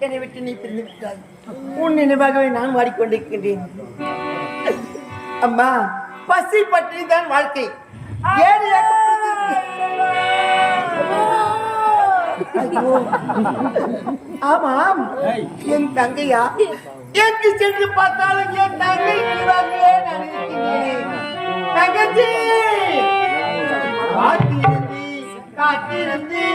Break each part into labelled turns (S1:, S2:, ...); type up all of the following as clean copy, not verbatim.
S1: என்னை விட்டு நீ பிரிந்து விட்டாய். உன் நினைவாகவே நான் வாடிக்கொண்டிருக்கின்றேன். அம்மா, பசி பற்றி தான் வாழ்க்கை. ஆமாம், என் தங்கையா எங்கு சென்று பார்த்தாலும் என் தங்கை தங்கச்சி காத்திருந்து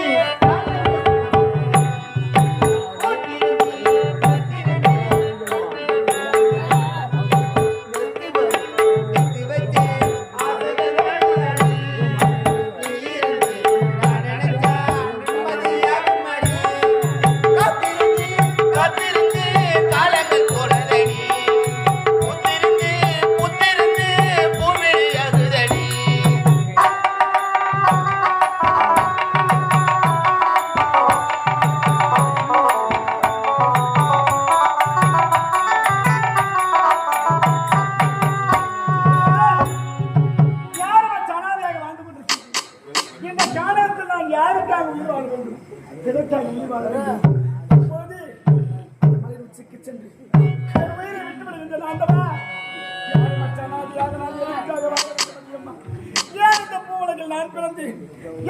S1: நான் பிறந்து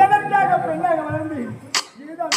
S1: எதற்காக பெண்ணாக வளர்ந்து இதுதான்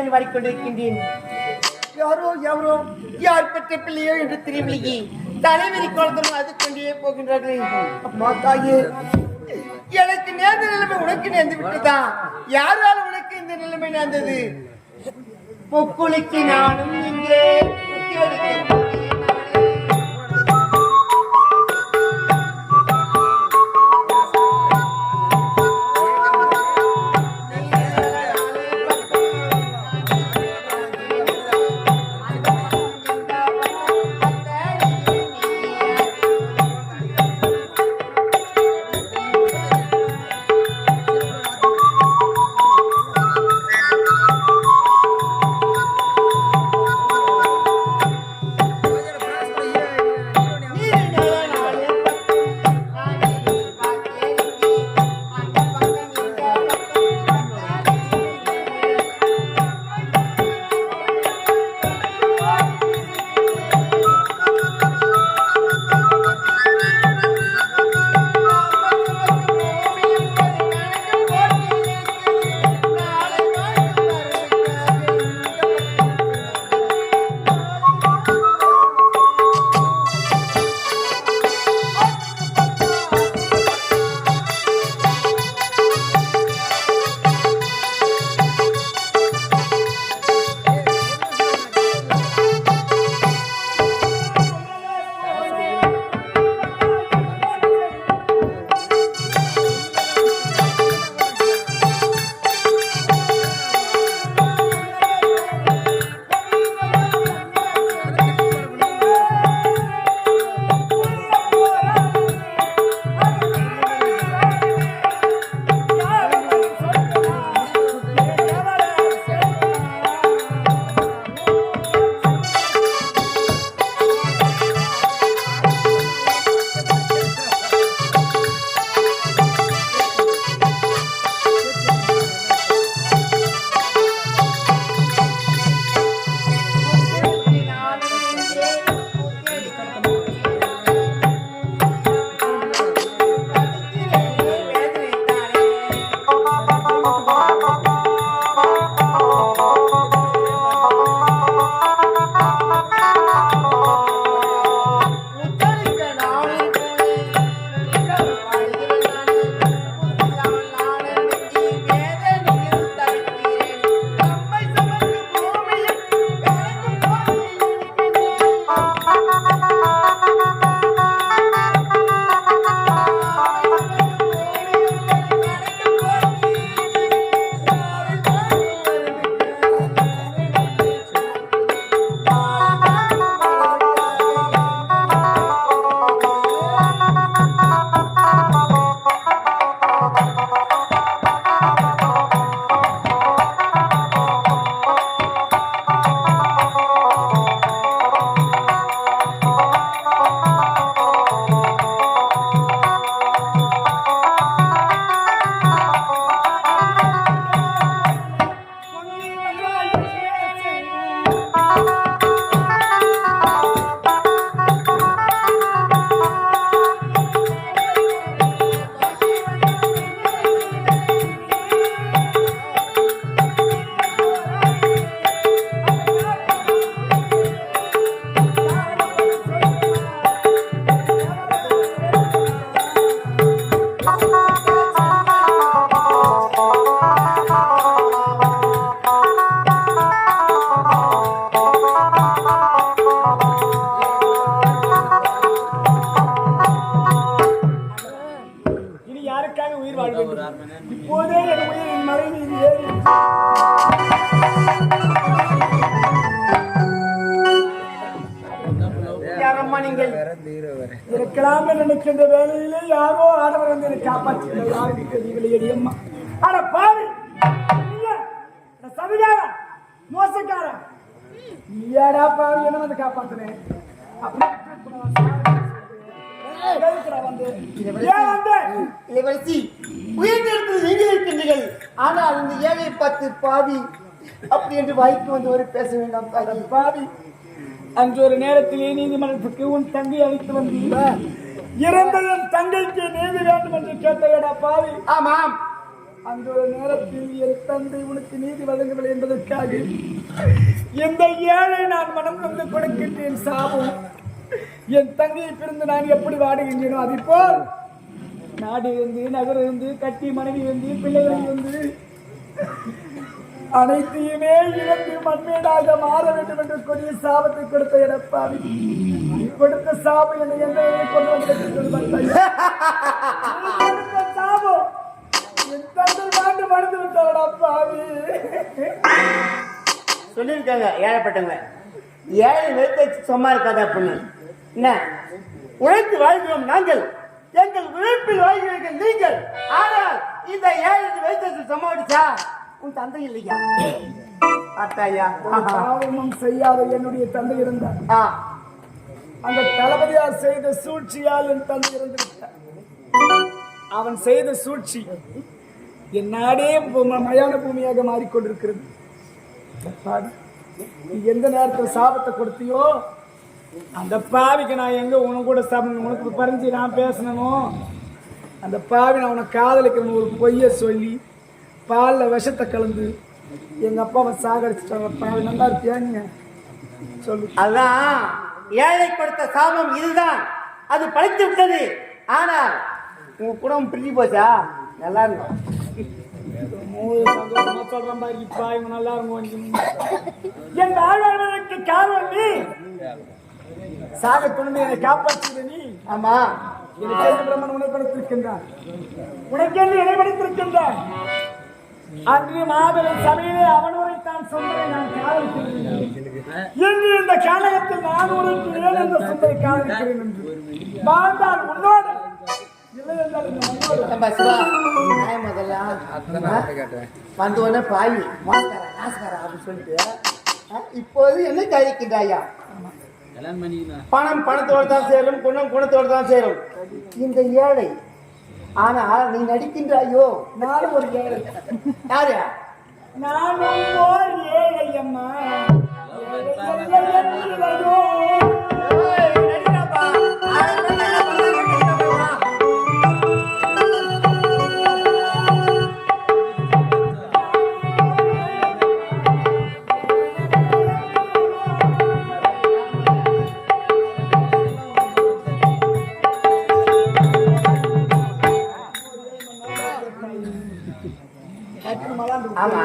S1: என்று வாடிக்கொண்டிருக்கின்றேன். யாரோ எவரோ யார் பெற்ற பிள்ளையோ என்று தெரியவில்லையே, தலைவிரி குழந்தைகள் அது கொண்டே போகின்றார்கள். அம்மா தாயே, எனக்கு நேர்ந்த நிலைமை உனக்கு நேர்ந்து விட்டதா? யாரால் உனக்கு இந்த நிலைமை நேர்ந்தது? பொக்குளிக்கு நானும் இங்கே
S2: இப்போதே என் உயிரின் மலை மீது ஏறி இருக்கலாம் நினைக்கின்ற வேலையிலே யாரோ ஆடவர் வந்து என்னை காப்பாற்றுகிறது. யாருக்கு தெரியவில்லை அம்மா. ஆனா பாரு சவிகார மோசக்கார நீயாடா பாரு என்ன வந்து காப்பாத்துறேன்.
S1: ஆனால் இந்த ஏழை பார்த்து பாவி அப்படி என்று வாய்க்கு வந்து ஒரு பேச வேண்டாம்.
S2: பாவி அன்று ஒரு நேரத்திலே நீதிமன்றத்துக்கு உன் தங்கை அழைத்து வந்தீங்க. இறந்த என் தங்கைக்கு நீதி வேண்டும் என்று கேட்டேடா பாவி.
S1: ஆமாம்,
S2: அந்த ஒரு நேரத்தில் என் தந்தை உனக்கு நீதி வழங்கவில்லை என்பதற்காக இந்த ஏழை நான் மனம் வந்து கொடுக்கின்றேன் சாபம். என் தங்கையை பிரிந்து நான் எப்படி வாடுகின்றேனோ அதுபோல் நாடு இருந்து நகர் இருந்து கட்டி மனைவி இருந்து பிள்ளைகள் இருந்து அனைத்தையுமே இழந்து மண்மேடாக மாற வேண்டும் என்று கொடிய சாபத்தை கொடுத்த எடப்பாடி கொடுத்த சாபம் என்னை என்ன கொண்டு வந்து சாபம் என் தந்தை வாண்டு மறந்து விட்டவடா பாவி.
S1: சொல்லியிருக்காங்க ஏழைப்பட்டவங்க, ஏழை நிறுத்த சும்மா இருக்காதா பொண்ணு. என்ன உழைத்து வாழ்கிறோம் நாங்கள், எங்கள் உழைப்பில் வாழ்கிறீர்கள் நீங்கள். ஆனால் இந்த ஏழை வைத்தது சமாளிச்சா உன் தந்தை இல்லையா? அத்தாயா
S2: பாவமும் செய்யாத என்னுடைய தந்தை இருந்தார். அந்த தளபதியார் செய்த சூழ்ச்சியால் என் தந்தை இருந்து விட்டார். அவன் செய்த சூழ்ச்சி என் நாடே மயான பூமியாக மாறிக்கொண்டிருக்கிறது. நீ எந்த நேரத்தில் சாபத்தை கொடுத்தியோ அந்த பாவிக்கு நான் எங்க உனக்கு கூட உனக்கு பறிஞ்சு நான் பேசணுமோ அந்த பாவி நான் உனக்கு காதலிக்கிறேன்னு ஒரு பொய்ய சொல்லி பாலில் விஷத்தை கலந்து எங்க அப்பாவை சாகடிச்சிட்டாங்க. பாவி நல்லா இருக்கியாங்க சொல்லு.
S1: அதான் ஏழை கொடுத்த சாபம் இதுதான், அது பழித்து விட்டது. ஆனால் உங்க குடும்பம் பிரிஞ்சு போச்சா? நல்லா இருக்கும்.
S2: சொல்றேன் பாரு, இப்ப இவங்க நல்லா இருக்கும். என் வாழ்வதற்கு காரணம் நீ, சாக துணிந்து என்னை காப்பாற்றுவது நீ.
S1: ஆமா,
S2: எனக்கு பிரம்மன் உணர்படுத்திருக்கின்றான், உனக்கு என்று இடைபடுத்திருக்கின்றான். அன்று மாபெரும் சபையிலே அவன் உரைத்தான் சொன்னதை நான் காதலிக்கிறேன் என்று இந்த காலகத்தில் நான் உரைக்கிறேன் என்ற சொன்னதை காதலிக்கிறேன் என்று வாழ்ந்தால் உன்னோடு
S1: வந்தோடனே பாய் அப்படின்னு சொல்லிட்டு இப்போது என்ன கழிக்கின்றாயா? பணம் பணத்தோடு தான் சேரும், குணம் குணத்தோடு தான் சேரும். இந்த ஏழை ஆனால் நீ நடிக்கின்றாயோ?
S2: நானும் ஒரு ஏழை.
S1: யாரு?
S2: நானும் ஒரு ஏழை அம்மா.
S1: ஆமா,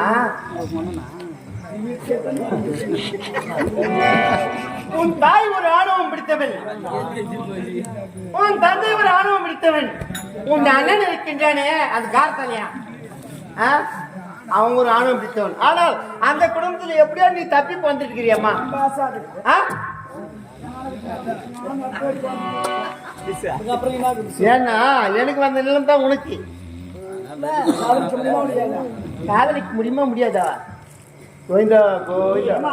S1: உன் தாய் ஒரு ஆணவம் பிடித்தவன், உன் தந்தை ஒரு ஆணவம் பிடித்தவன், உன் அண்ணன் இருக்கின்றானே அது கார்த்தலையா? அவங்க ஒரு ஆணவம் பிடித்தவன். ஆனால் அந்த குடும்பத்துல எப்படியோ நீ தப்பி வந்துருக்கிறியம்மா. ஏன்னா எனக்கு வந்த நிலம் தான் உனக்கு. காதலிக்க முடியுமா முடியாதா? கோயிந்தா கோயிந்தா.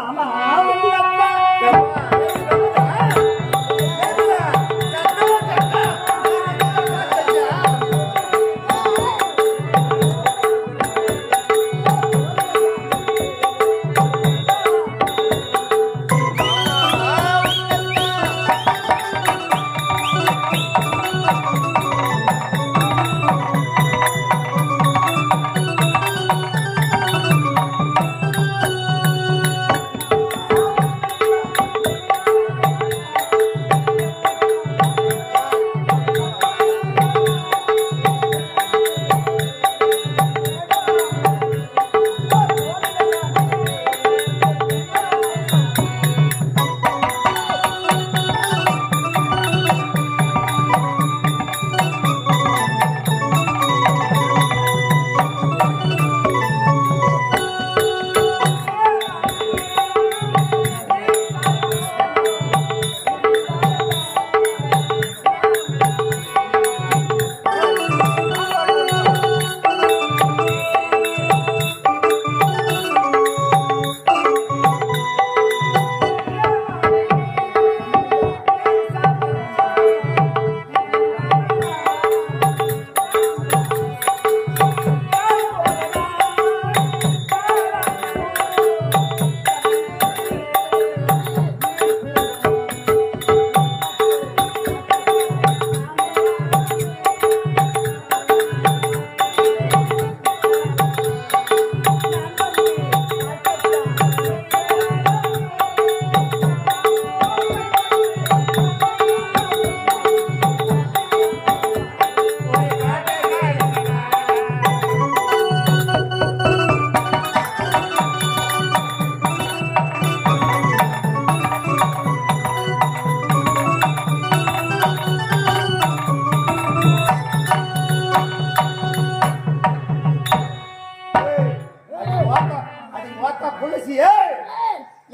S1: பொலிசி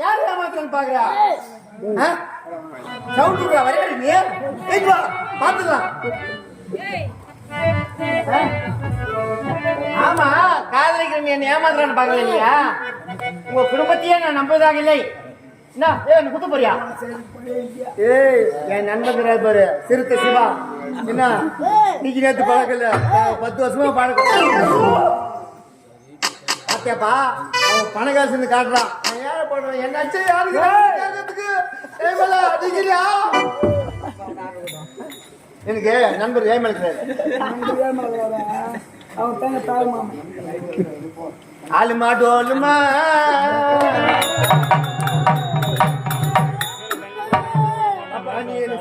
S1: யார் ஏமாத்தன்னு பாக்குறா சவுண்ட் விடுறா வரையா நீ ஏய் வா பாத்துக்கலாம் ஆமா காதலிக்கிறவங்க என்ன ஏமாத்துறான்னு பாக்கல இல்லையா உங்க குடும்பத்தையே நான் நம்பதாக இல்லை என்ன என்ன குத்து போறியா ஏய் என் நண்பன் பாரு சிறுத்தை சிவா என்ன நீங்க நேத்து பழக்கல 10 வருஷமா பழக்கம் பாத்தியாப்பா அவன் பணக்காசுன்னு காட்டுறான் நான் ஏழை போடுறேன் என்னாச்சு யாருக்கு அடிக்கிறியா எனக்கு நண்பர் ஏமலுக்கிறாரு
S2: அவன் தாங்க தாழ்மா
S1: ஆளுமா டோலுமா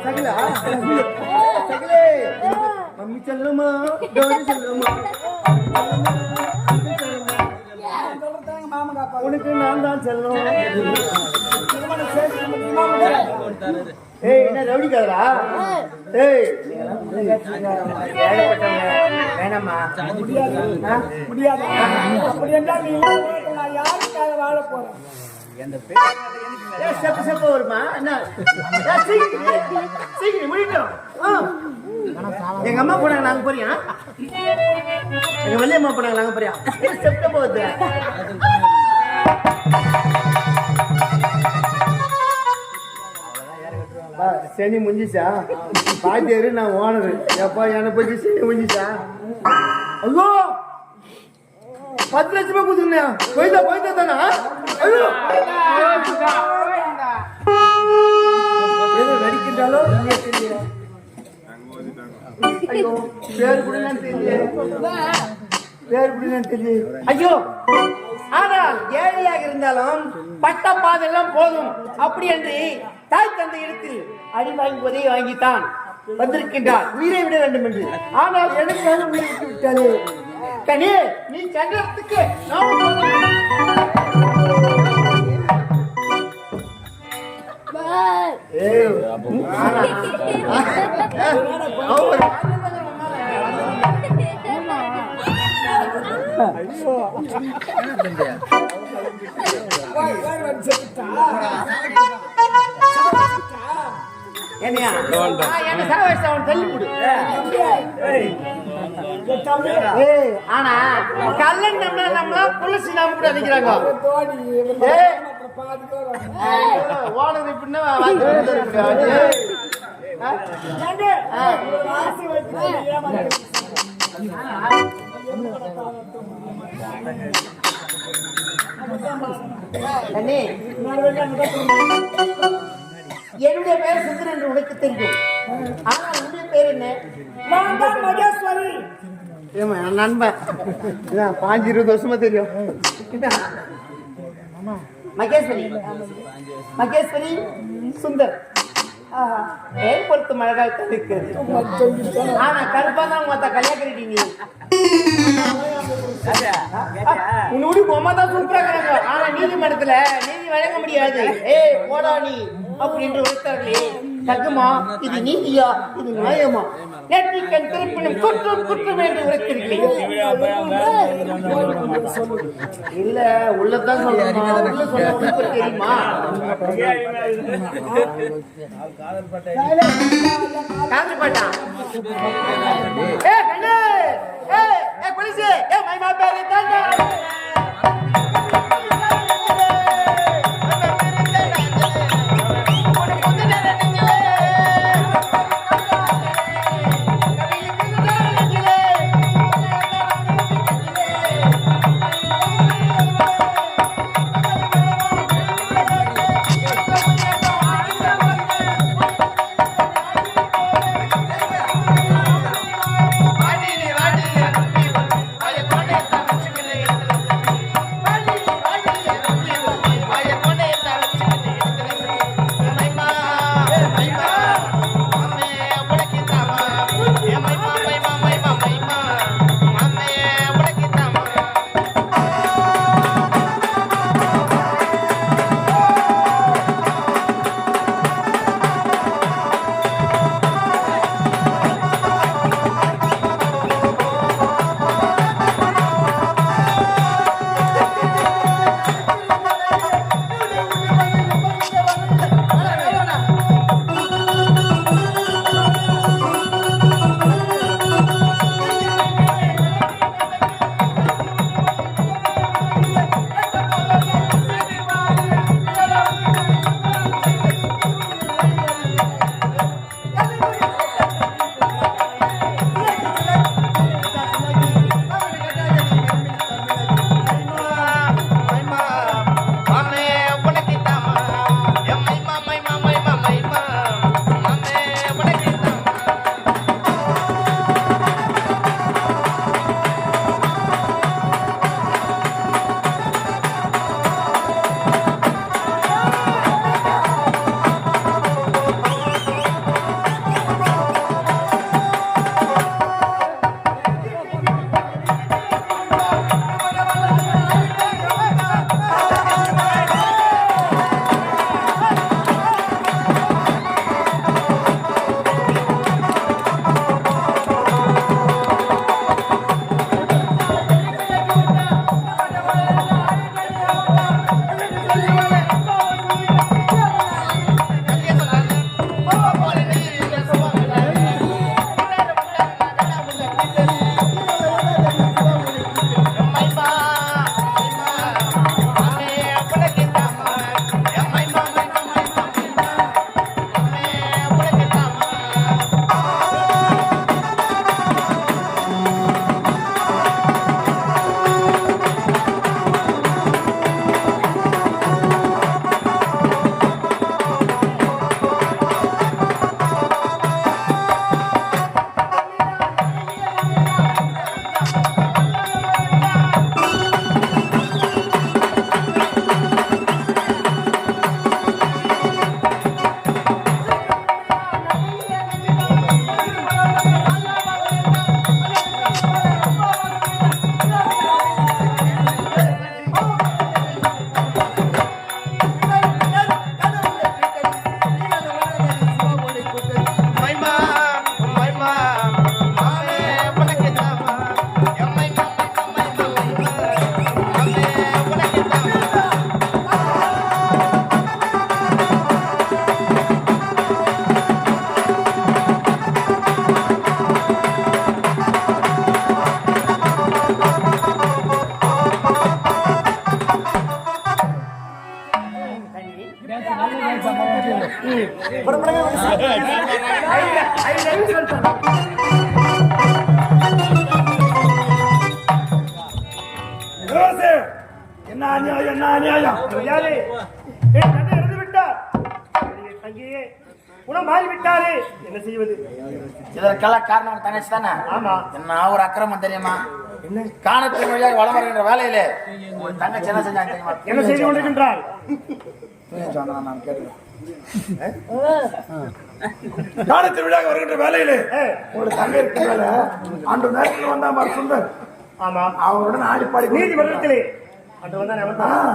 S1: சகலா சகலே மம்மி செல்லுமா டோலி செல்லுமா உனக்கு நான் தான் செல்லும் ஏய் என்ன ரவுடி காதரா ஏய் வேணாமா
S2: முடியாது அப்படி என்றால் நீ நான் யாருக்காக வாழ போறேன்
S1: செப்ப வருமா என்ன சீக்கிரம் முடிக்கணும் எங்க அம்மா போனாங்க நாங்க போறியா எங்க வள்ளியம்மா போனாங்க நாங்க போறியா செப்டம்பர் வருது சனி முடிஞ்சிச்சா பாத்தியாரு நான் ஓனரு எப்பா என்னை பத்தி சனி முடிஞ்சிச்சா ஐயோ 10 லட்சமா கொடுத்துருந்தேன் போய்தா தானா ஐயோ ஏதோ நடிக்கின்றாலும் தெரியல ஐயோ பேர் கூட நான் தெரியல ஐயோ ஆனால் ஏழையாக இருந்தாலும் பட்ட பாதெல்லாம் போதும் அப்படி என்று தாய் தந்தை இடத்தில் அடி வாங்குவதை வாங்கித்தான் வந்திருக்கின்றார் உயிரை விட வேண்டும் என்று ஆனால் எனக்காக உயிரை விட்டு விட்டாலே கனி நீ சங்கரத்துக்கு ஆனா கல்லன் நம்மள புலசி நாம கூட நிக்கிறாங்க ஓனது இப்படின்னா என்னுடைய பேர் சுந்தர் என்று உனக்கு தெரியும் ஆனால் உன்னுடைய பேர் என்ன மகேஸ்வரி நண்பன் 5-20 வருஷமா தெரியும் மகேஸ்வரி சுந்தர் பெயர் பொறுத்து அழகாக இருக்கிறது ஆனா கருப்பா தான் மொத்த கல்யாணம் உன்னோட பொம்மை தான் சூப்பரா இருக்கிறாங்க ஆனா நீதிமன்றத்துல நீதி வழங்க முடியாது போடா நீ அப்படின்னு உழைத்தார்களே தகுமா இது நீதியா இது நியாயமா நெற்றிக்கண் திருப்பினும் குற்றம் என்று உழைத்திருக்கிறேன் இல்ல உள்ளதான் சொல்லணும் உள்ள சொல்ல தெரியுமா காதல் பாட்டா கண்ணு போலீஸ் மைமா பேரு தாண்டா வாடி
S2: என்ன அநியாயம், என்ன அநியாயம்.
S3: யாரு என் தந்தை இறந்து விட்டார், என்னுடைய தங்கையே குணம் மாறிவிட்டாரே, என்ன செய்வது?
S4: இதற்கெல்லாம் காரணம் தங்கச்சி தானே?
S3: ஆமா.
S4: என்ன ஒரு அக்கிரமம் தெரியுமா? காணத்தின் வழியாக வளம் வருகின்ற வேலையிலே தங்கச்சி என்ன செஞ்சாங்க தெரியுமா?
S3: என்ன செய்து கொண்டிருக்கின்றாள்?
S4: நான் கேட்கிறேன்.
S2: காலத்தின் விழாக வருகின்ற வேலையிலே ஒரு தங்கை இருக்கிறால அன்று நேரத்தில் வந்தா மாதிரி சுந்தர்.
S3: ஆமா,
S2: அவருடன் ஆடி பாடி
S3: நீதிமன்றத்திலே அன்று வந்தான்.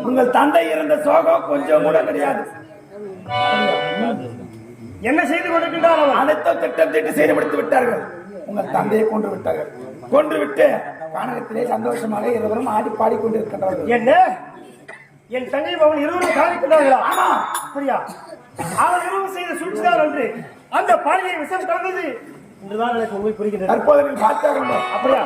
S2: உங்கள் தந்தை இருந்த சோகம் கொஞ்சம் கூட கிடையாது.
S3: என்ன செய்து கொண்டிருக்கின்றார் அவர்?
S2: அனைத்தும் திட்டம் தீட்டி செய்து முடித்து விட்டார்கள். உங்கள் தந்தையை கொன்று விட்டார்கள். கொன்று விட்டு கானகத்திலே சந்தோஷமாக இருவரும் ஆடி பாடி கொண்டிருக்கின்றார்கள்.
S3: என்ன, என் தங்கை அவன் இருவரும் காணிக்கின்றார்களா?
S2: ஆமா,
S3: அப்படியா? அவன் இருவரும் செய்த சூழ்ச்சிதான் என்று அந்த பாலியை விஷம் கலந்தது என்றுதான் எனக்கு உண்மை புரிகின்றது.
S2: தற்போது நீங்கள் பார்த்தார்கள்.
S3: அப்படியா?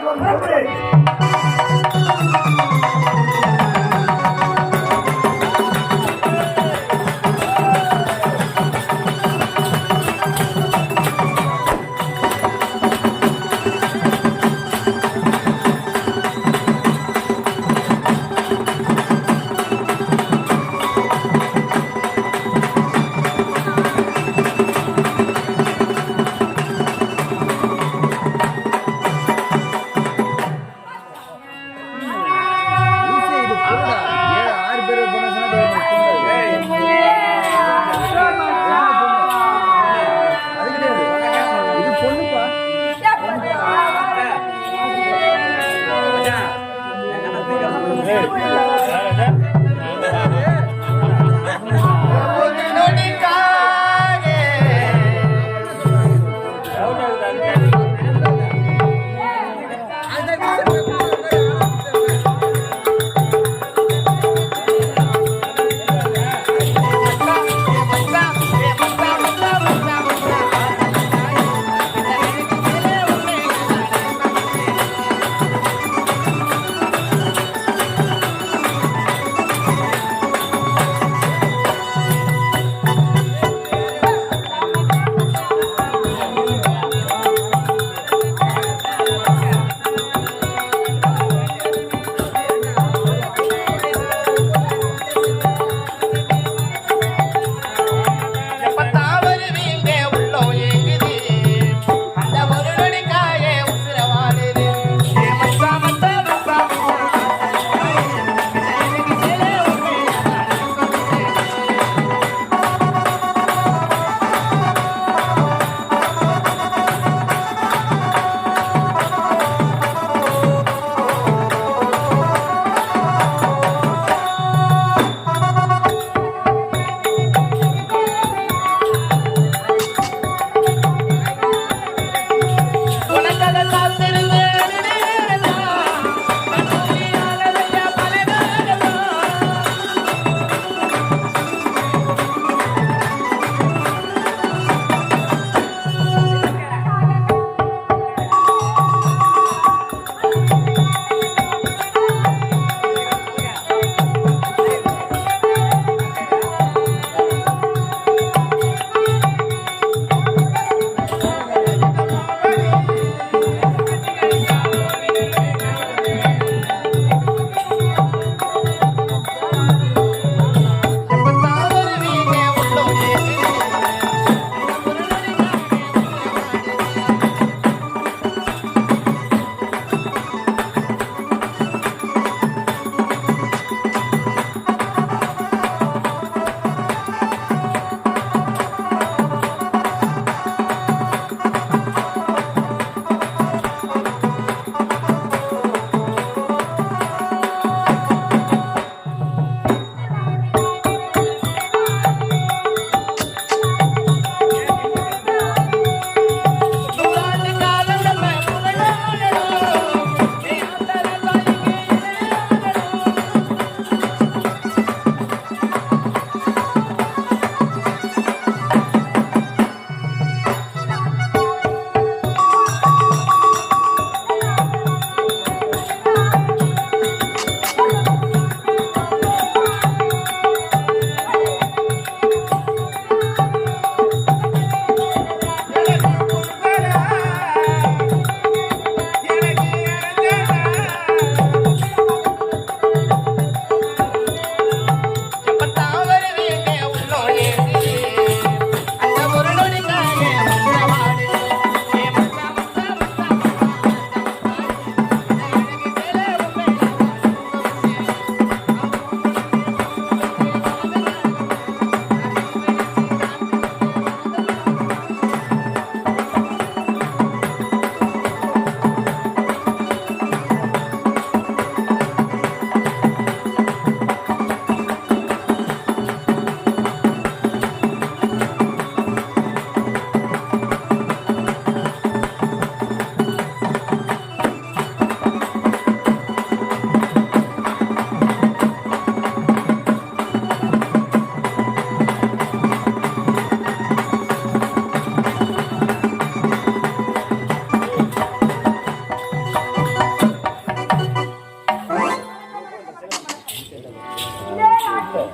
S5: மாலா